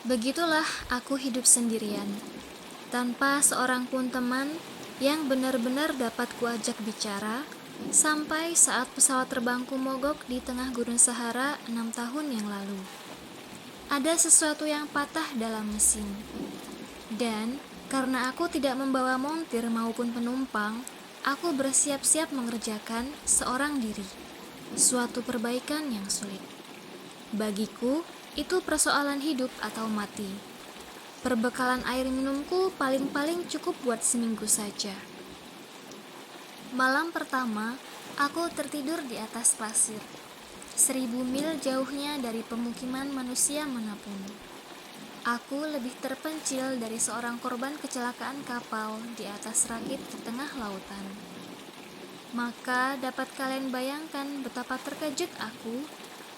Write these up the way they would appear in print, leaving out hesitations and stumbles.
Begitulah aku hidup sendirian, tanpa seorang pun teman yang benar-benar dapat kuajak bicara, sampai saat pesawat terbangku mogok di tengah gurun Sahara 6 tahun yang lalu. Ada sesuatu yang patah dalam mesin, dan karena aku tidak membawa montir maupun penumpang, aku bersiap-siap mengerjakan seorang diri, suatu perbaikan yang sulit. Bagiku, itu persoalan hidup atau mati. Perbekalan air minumku paling-paling cukup buat seminggu saja. Malam pertama, aku tertidur di atas pasir, 1000 mil jauhnya dari pemukiman manusia manapun. Aku lebih terpencil dari seorang korban kecelakaan kapal di atas rakit di tengah lautan. Maka dapat kalian bayangkan betapa terkejut aku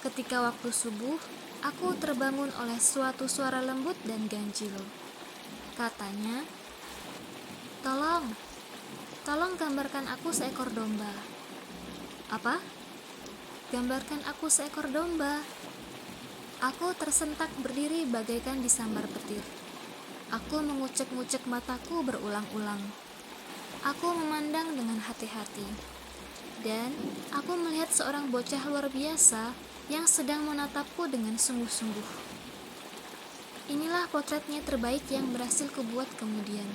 ketika waktu subuh aku terbangun oleh suatu suara lembut dan ganjil. Katanya, tolong gambarkan aku seekor domba." "Apa? Gambarkan aku seekor domba?" Aku tersentak berdiri bagaikan disambar petir. Aku mengucek-ngucek mataku berulang-ulang. Aku memandang dengan hati-hati. Dan aku melihat seorang bocah luar biasa yang sedang menatapku dengan sungguh-sungguh. Inilah potretnya terbaik yang berhasil kubuat kemudian.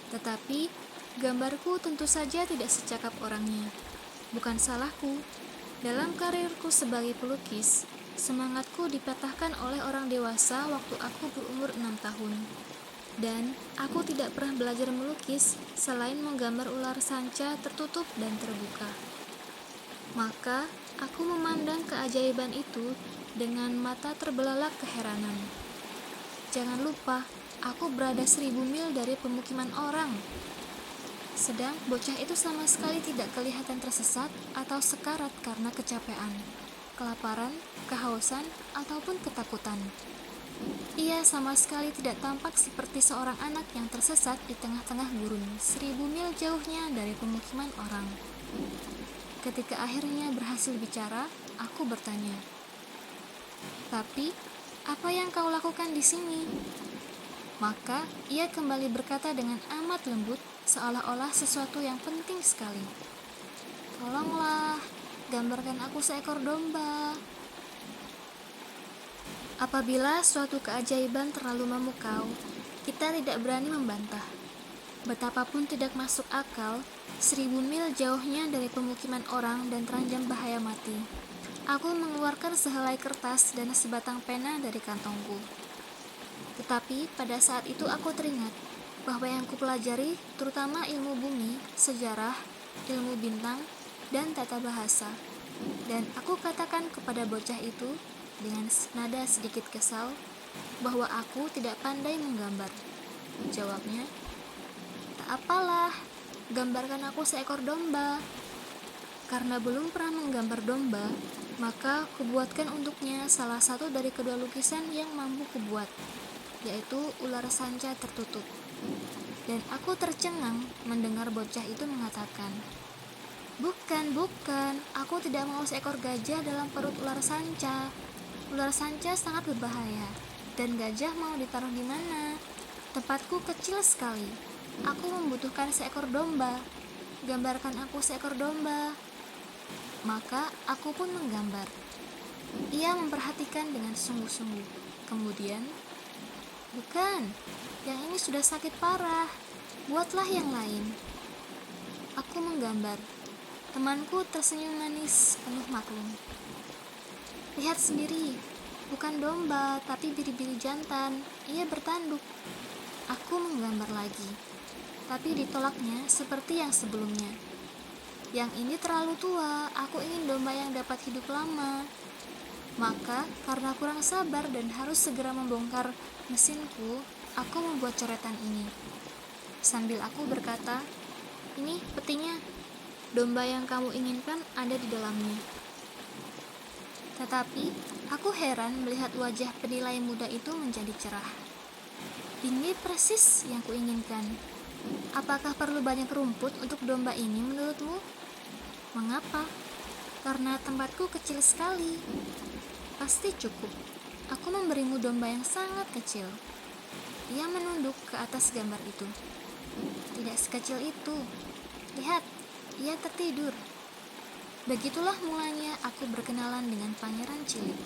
Tetapi, gambarku tentu saja tidak secakap orangnya. Bukan salahku. Dalam karirku sebagai pelukis, semangatku dipatahkan oleh orang dewasa waktu aku berumur 6 tahun. Dan aku tidak pernah belajar melukis selain menggambar ular sanca tertutup dan terbuka. Maka aku memandang keajaiban itu dengan mata terbelalak keheranan. Jangan lupa, aku berada 1000 mil dari pemukiman orang. Sedang bocah itu sama sekali tidak kelihatan tersesat atau sekarat karena kecapean, kelaparan, kehausan, ataupun ketakutan. Ia sama sekali tidak tampak seperti seorang anak yang tersesat di tengah-tengah gurun 1000 mil jauhnya dari pemukiman orang. Ketika akhirnya berhasil bicara, aku bertanya, "Tapi, apa yang kau lakukan di sini?" Maka ia kembali berkata dengan amat lembut, seolah-olah sesuatu yang penting sekali, "Tolonglah, gambarkan aku seekor domba." Apabila suatu keajaiban terlalu memukau, kita tidak berani membantah. Betapapun tidak masuk akal, 1000 mil jauhnya dari pemukiman orang dan terancam bahaya mati. Aku mengeluarkan sehelai kertas dan sebatang pena dari kantongku. Tetapi pada saat itu aku teringat bahwa yang kupelajari terutama ilmu bumi, sejarah, ilmu bintang, dan tata bahasa. Dan aku katakan kepada bocah itu dengan nada sedikit kesal bahwa aku tidak pandai menggambar. Jawabnya, "Tak apalah, gambarkan aku seekor domba." Karena belum pernah menggambar domba, maka kubuatkan untuknya salah satu dari kedua lukisan yang mampu kubuat, yaitu ular sanca tertutup. Dan aku tercengang mendengar bocah itu mengatakan, bukan, aku tidak mau seekor gajah dalam perut ular sanca. Ular sanca sangat berbahaya, dan gajah mau ditaruh di mana? Tempatku kecil sekali. Aku membutuhkan seekor domba. Gambarkan aku seekor domba." Maka aku pun menggambar. Ia memperhatikan dengan sungguh-sungguh. Kemudian, "Bukan, yang ini sudah sakit parah. Buatlah yang lain." Aku menggambar. Temanku tersenyum manis, penuh maklum. "Lihat sendiri, bukan domba, tapi biri-biri jantan. Ia bertanduk." Aku menggambar lagi, tapi ditolaknya seperti yang sebelumnya. "Yang ini terlalu tua, aku ingin domba yang dapat hidup lama." Maka, karena kurang sabar dan harus segera membongkar mesinku, aku membuat coretan ini. Sambil aku berkata, "Ini petinya, domba yang kamu inginkan ada di dalamnya." Tetapi, aku heran melihat wajah penilai muda itu menjadi cerah. "Ini persis yang kuinginkan. Apakah perlu banyak rumput untuk domba ini menurutmu?" "Mengapa?" "Karena tempatku kecil sekali." "Pasti cukup." Aku memberimu domba yang sangat kecil. Ia menunduk ke atas gambar itu. Tidak sekecil itu. Lihat, ia tertidur. Begitulah mulanya aku berkenalan dengan Pangeran Cilik.